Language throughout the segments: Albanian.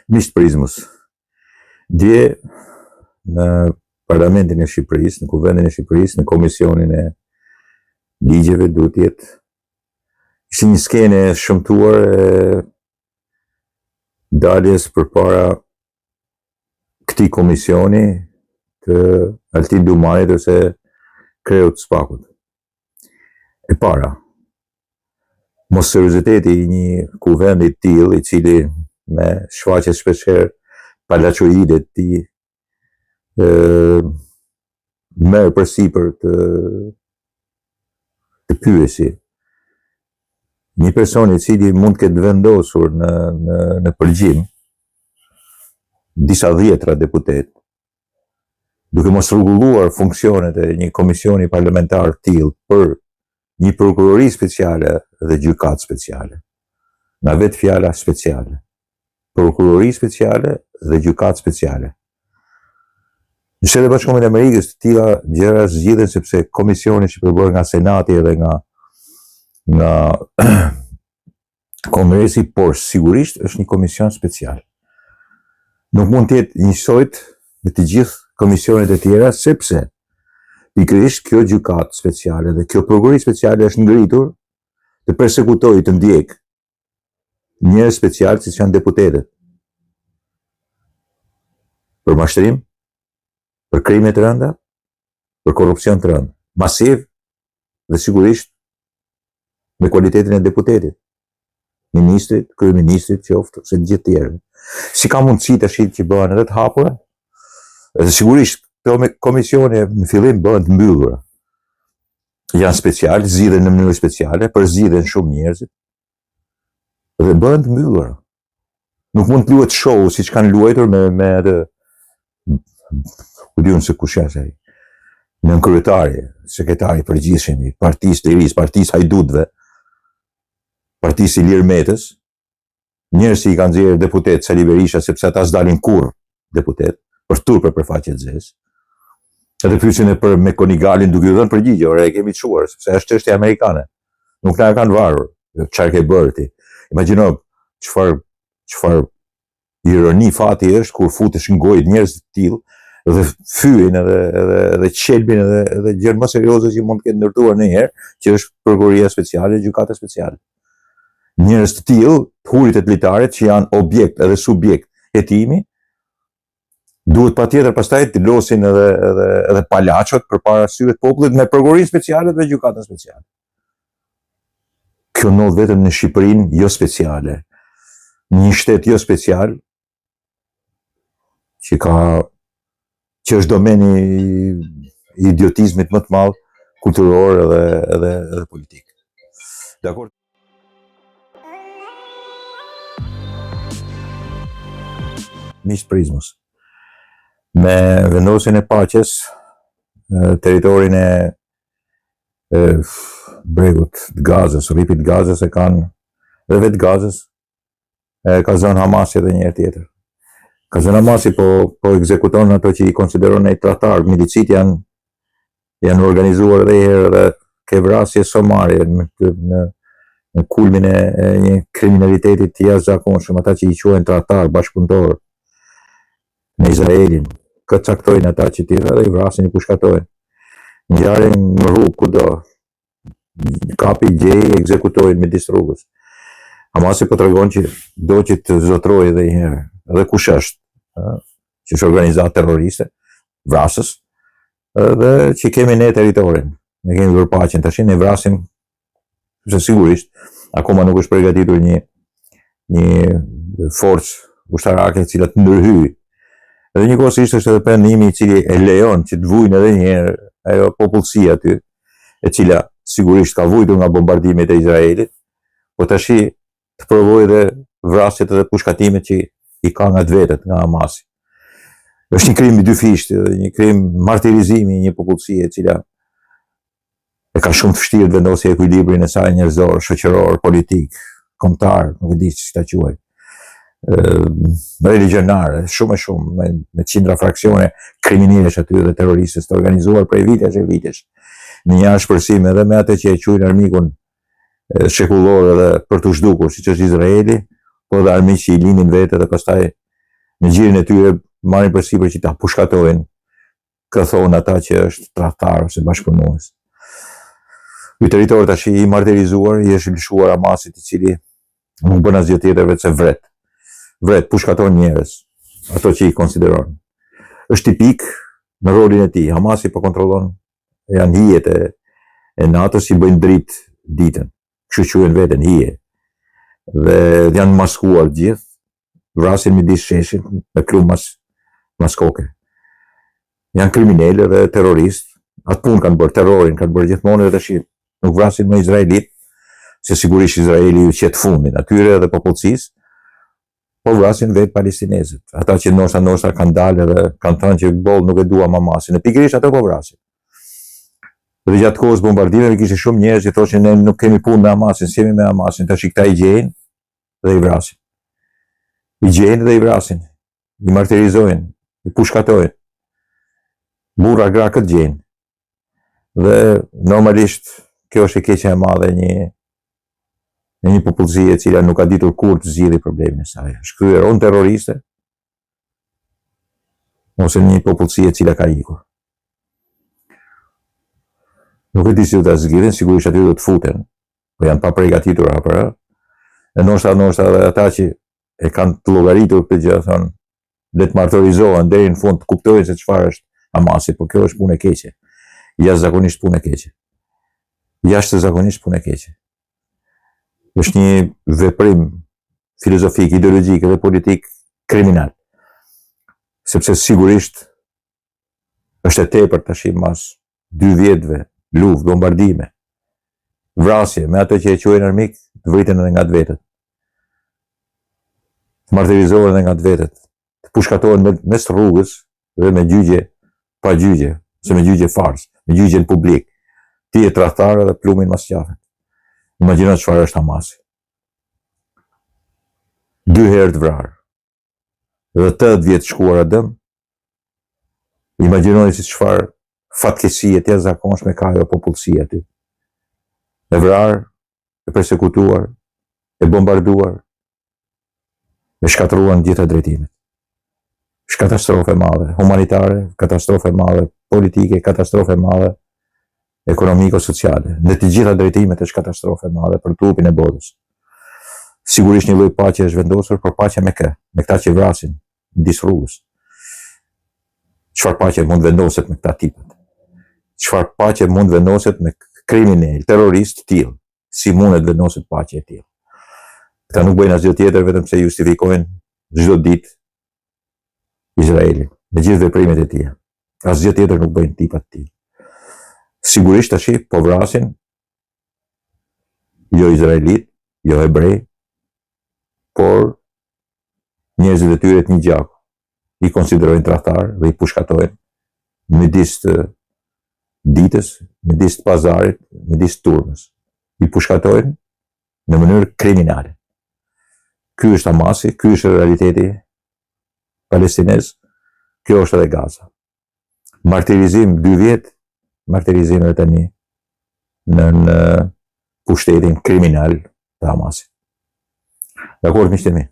Miqtë Prizmës, dje në Parlamentin e Shqipërisë, në Kuvendin e Shqipërisë, në Komisionin e Ligjeve duhet jetë, ishte një skene e shëmtuar e daljes përpara këtij komisioni të Altin Dumanit ose Kreut Spakut. E para, mos serioziteti i një kuvendi të tillë i cili me shfaqet shpeshherë palaçoidet ti merr përsipër të pyesi një person i cili mund të ketë vendosur në përgjim disa dhjetra deputet, duke mos rregulluar funksionet e një komisioni parlamentar të tillë për një prokurori speciale dhe gjykatë speciale. Nga vetë fjala speciale. Prokurori speciale dhe gjykatë speciale. Në Shtetet Bashkuara të Amerikës të tilla gjëra zgjidhen sepse komisioni që përbërë nga Senati edhe nga Kongresi, por sigurisht është një komision special. Nuk mund të jetë njësojt me të gjithë komisionet e tjera, sepse pikërisht kjo gjykatë speciale dhe kjo prokurori speciale është ngritur të persekutojë, të ndjek njerëz special siç janë deputetët. Për mashtrim, për krime të rënda, për korrupsion të rënd, masiv dhe sigurisht me kualitetin e deputetit, ministrit, kryeministrit qoftë ose të gjithë tjerë. Si ka mundësi tash që bëhen edhe të hapura? Dhe sigurisht këto komisione në fillim bëhen të mbyllura. Janë special, zgjidhen në mënyrë speciale, përzgjidhen shumë njerëzit dhe bëhen të mbyllura. Nuk mund të luhet show siç kanë luajtur me atë ku diun se kush është ai. Nën kryetari, sekretari i përgjithshëm i Partisë të Risë, Partisë Hajdutëve, Partisë Ilir Metës, njerëz që i kanë nxjerrë deputet Sali Berisha sepse ata s'dalin kurrë deputet për turpë për faqe të zezë. Edhe pyesin me Konigalin duke i dhënë përgjigje, ore e kemi çuar sepse është çështje amerikane. Nuk na e kanë varur. Çfarë ke bërë ti? Imagjino çfarë ironi fati është kur futesh në gojë njerëz të tillë dhe fyen edhe qelbin edhe gjën më serioze që mund të ketë ndërtuar ndonjëherë, që është prokuroria speciale, gjykata speciale. Njerëz të tillë, hurit e të litarit që janë objekt edhe subjekt hetimi, duhet patjetër pastaj të losin edhe palaçot përpara syve të popullit me prokurorinë speciale dhe gjykatën speciale. Kjo ndodh vetëm në Shqipërinë jo speciale. Një shtet jo special që është domeni i idiotizmit më të madh kulturor edhe politik. Dakor? Miqtë Prizmës, me vendosjen e paqes, territorin e bregut të Gazës, rripit Gazës e kanë, dhe vetë Gazës, ka zënë Hamasi edhe njëherë tjetër. Ka zënë Hamasi po ekzekuton ato që i konsideron ai tradhtar. Milicit janë organizuar edhe herë dhe ke vrasje somare në kulmin e një kriminalitetit të jashtëzakonshëm, ata që i quajnë tradhtar bashkëpunëtor në Izraelin, këtë caktojnë ata që tira dhe i vrasin, i pushkatojnë. Ngjarjen në rrugë kudo, kapi gjej, ekzekutojnë midis rrugës. Hamasi po tregon që do që të zotrojë edhe një herë, edhe kush është, që është organizatë terroriste, vrasës, dhe që kemi ne territorin, ne kemi bërë paqen tash, ne vrasim, se sigurisht, akoma nuk është përgatitur një forcë ushtarake e cila të ndërhyjë. Edhe njëkohësisht është edhe pendimi i cili e lejon që të vujnë edhe një herë ajo popullsia aty, e cila sigurisht ka vujtur nga bombardimet e Izraelit, po tashi të provojë edhe vrasjet edhe pushkatimet që i ka nga të vetët, nga Hamasi. Është një krim i dyfisht, një krim martirizimi i një popullsie e cila e ka shumë të vështirë të vendosë ekuilibrin e saj njerëzor, shoqëror, politik, kombëtar, nuk e di si ta quaj. Religionare, shumë e shumë, me qindra fraksione kriminalesh aty dhe terroristës të organizuar prej vitesh e vitesh, në një ashpërsim edhe me atë që e quajnë armikun shekullor edhe për të zhdukur, siç është Izraeli, po dhe armiq që i linin vetë dhe pastaj në gjirin e tyre marrin përsipër që ta pushkatojnë, këthon ata që është tradhtar ose bashkëpunues. Ky territor tash i martirizuar i është lëshuar Hamasit, i cili nuk bën asgjë tjetër veç se vret. Vret, pushkaton njerëz, ato që i konsideron. Është tipik në rolin e tij. Hamasi po kontrollon, janë hijet e NATO-s i bëjnë dritë ditën. Kështu quhen veten hije. Dhe janë maskuar gjithë, vrasin midis sheshit me klumë maskoke. Janë kriminele dhe terroristë. Atë punë kanë bërë, terrorin kanë bërë gjithmonë dhe tash nuk vrasin me izraelit, se sigurisht Izraeli ju qetë fundin atyre dhe popullsisë, po vrasin vetë palestinezët. Ata që ndoshta kanë dalë dhe kanë thënë që boll nuk e duam Hamasin, e pikërisht ato po vrasin. Dhe gjatë kohës bombardimeve kishte shumë njerëz që thoshin ne nuk kemi punë me Hamasin, s'jemi me Hamasin, tash këta i gjejnë dhe i vrasin. I gjejnë dhe i vrasin, i martirizojnë, i pushkatojnë. Burra gra këtë gjejnë. Dhe normalisht kjo është e keqja e madhe në një popullsi e cila nuk ka ditur kur të zgjidhë problemin e saj. Është kthyer on terroriste ose një popullsi e cila ka ikur. Nuk e di si do ta zgjidhin, sigurisht aty do të futen, po janë pa përgatitur për. E ndoshta edhe ata që e kanë të llogaritur këtë gjë thonë le të martorizohen deri në fund të kuptojnë se çfarë është Hamasi, po kjo është punë e keqe. Jashtëzakonisht punë e keqe. Jashtëzakonisht punë e keqe. Është një veprim filozofik, ideologjik dhe politik kriminal. Sepse sigurisht është e tepër tash mas 2 vjetëve luftë, bombardime, vrasje me ato që e quajnë armik, të vriten edhe nga të vetët. Të martirizohen edhe nga të vetët. Të pushkatohen mes rrugës dhe me gjyqje pa gjyqje, ose me gjyqje fars, me gjyqje në publik. Ti e tradhtar dhe plumin mas qafet. Imagjino çfarë është Hamasi. 2 herë të vrarë. Dhe 80 vjetë shkuara dëm. Imagjinoni si çfarë fatkeqësi e jashtëzakonshme ka ajo popullsia aty. E vrarë, e persekutuar, e bombarduar, e shkatruar në gjitha drejtimet. Është katastrofë e madhe, humanitare, katastrofë e madhe, politike, katastrofë e madhe, ekonomiko-sociale. Në të gjitha drejtimet është katastrofë e madhe për trupin e botës. Sigurisht një lloj paqe është vendosur, por paqe me kë? Me këta që vrasin në disë rrugës. Çfarë paqe mund vendoset me këta tipët? Çfarë paqe mund vendoset me kriminal, terrorist të tillë? Si mundet vendoset paqe e tillë? Këta nuk bëjnë asgjë tjetër vetëm se justifikojnë çdo ditë Izraelin, me gjithë veprimet e tij. Asgjë tjetër nuk bëjnë tipat të tillë. Sigurisht tash po vrasin jo izraelit, jo hebrej, por njerëzit e tyre të një gjaku. I konsiderojnë tradhtar dhe i pushkatojnë midis të ditës, midis të pazarit, midis të turmës. I pushkatojnë në mënyrë kriminale. Ky është Hamasi, ky është realiteti palestinez, kjo është edhe Gaza. Martirizim 2 vjet, martirizim edhe tani në pushtetin kriminal të Hamasit. Dakor, miqtë e mi.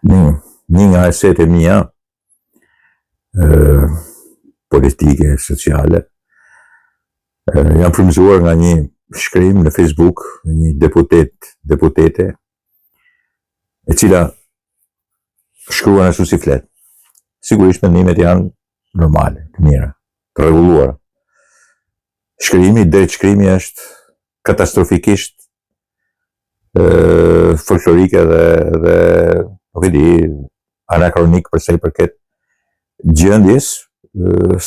Një nga eset e mia politike, sociale, jam frymëzuar nga një shkrim në Facebook, një deputete, e cila shkruan ashtu si flet. Sigurisht mendimet janë normale, të mira, të rregulluara. Drejt shkrimi është katastrofikisht folklorike dhe nuk e di, anakronik për sa i përket gjendjes,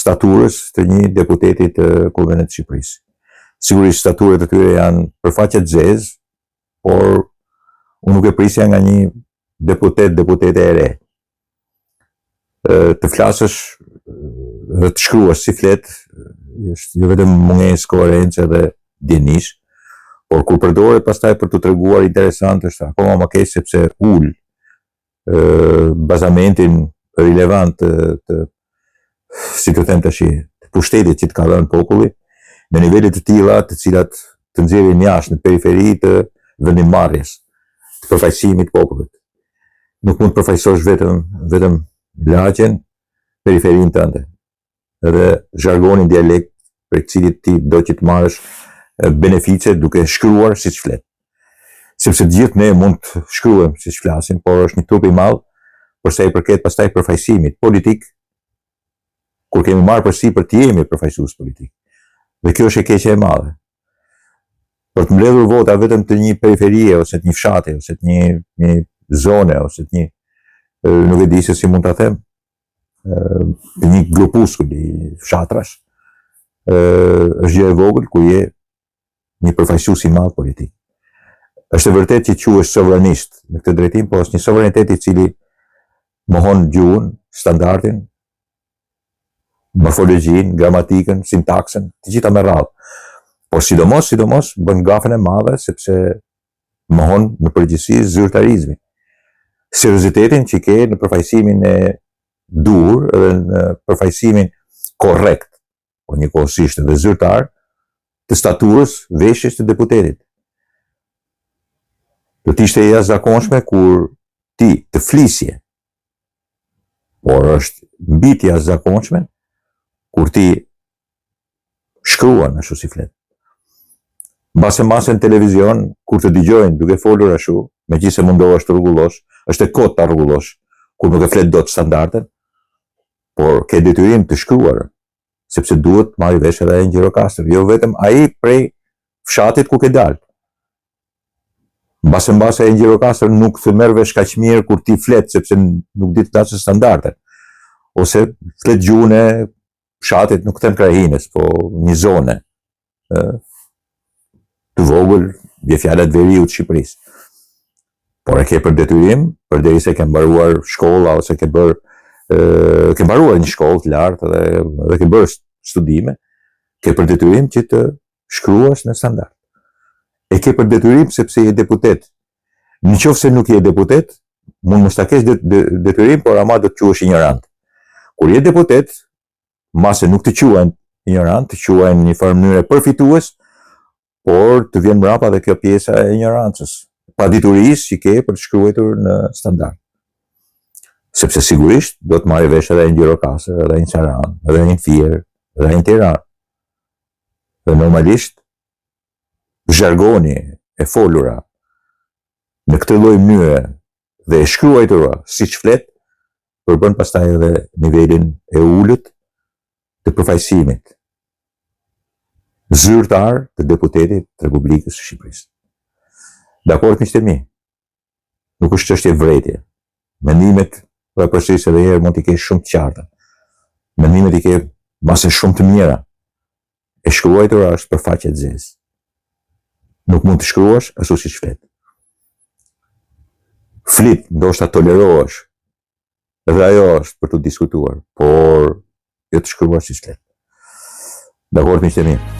staturës të një deputeti të Kuvendit të Shqipërisë. Sigurisht staturet e tyre janë përfaqe të zezë, por unë nuk e prisja nga një deputete e re. Të flasësh dhe të shkruash si flet, është jo vetëm mungesë koherence dhe dienish, por kur përdoret pastaj për të treguar interesant është akoma më keq sepse ul bazamentin relevant të si të them tash, të pushtetit që të ka dhënë populli në nivele të tilla të cilat të nxjerrin jashtë në periferi të vendimarrjes, të përfaqësimit të popullit. Nuk mund të përfaqësosh vetëm lagjen, periferinë tënde, edhe zhargonin dialekt për cilit ti do që të marrësh benefice duke shkruar siç flet. Sepse gjithë ne mund të shkruajmë siç flasim, por është një trup i madh për sa i përket pastaj përfaqësimit politik, kur kemi marrë përsipër të jemi përfaqësues politik. Dhe kjo është e keqe e madhe. Për të mbledhur vota vetëm të një periferie, ose të një fshati, ose të një zone, ose të një, nuk e di se si mund ta them, të një grupuskulli fshatrash, është gjë e vogël ku je një përfaqësues i madh politik. Është e vërtetë që quhesh sovranist në këtë drejtim, por është një sovranitet i cili mohon gjuhën, standardin, morfologjin, gramatikën, sintaksen, të gjitha me radhë. Por sidomos bën gafën e madhe sepse mohon në përgjithësi zyrtarizmin. Seriozitetin që ke në përfaqësimin e dur dhe në përfaqësimin korrekt, po njëkohësisht edhe zyrtar, të staturës veshjes të deputetit. Do të ishte e jashtëzakonshme kur ti të flisje, por është mbi të jashtëzakonshme kur ti shkruan ashtu si flet. Mbase në televizion, kur të dëgjojnë duke folur ashtu, megjithëse mundohesh të rregullosh, është e kotë ta rregullosh, kur nuk e flet dot standarden, por ke detyrim të shkruar, sepse duhet marrë vesh edhe ai Gjirokastër, jo vetëm ai prej fshatit ku ke dalë. Mbase ai Gjirokastër nuk të merr vesh kaq mirë kur ti flet, sepse nuk di të flasë standarden, ose flet gjuhën e fshatit, nuk them krahinës, po një zone të vogël, bje fjala të veriut të Shqipërisë. Por e ke për detyrim, përderisa ke mbaruar shkolla ose ke mbaruar një shkollë të lartë dhe ke bërë studime, ke për detyrim që të shkruash në standard. E ke për detyrim sepse je deputet. Në qoftë se nuk je deputet, mund mos ta kesh detyrim, por ama do të quhesh ignorant. Kur je deputet, mase nuk të quajnë ignorant, të quajnë një farë mënyre përfitues, por të vjen mbrapa dhe kjo pjesa e ignorancës, paditurisë që ke për të shkruar në standard. Sepse sigurisht do të marrë vesh edhe një Gjirokastër, edhe një Saran, edhe një Fier, edhe një Tiranë. Dhe normalisht zhargoni e folura në këtë lloj mënyre dhe e shkruajtura siç flet, përbën pastaj edhe nivelin e ulët të përfaqësimit zyrtar të deputetit të Republikës së Shqipërisë. Dakord, miqtë e mi, nuk është çështje vretje. Mendimet, po e përsëris edhe herë, mund t'i kesh shumë të qarta. Mendimet i ke mase shumë të mira. E shkruajtura është për faqe të zezë. Nuk mund të shkruash ashtu siç flet. Flit, ndoshta tolerohesh. Edhe ajo është për të diskutuar, por jo të shkruash siç flet. Dakord, miqtë e mi.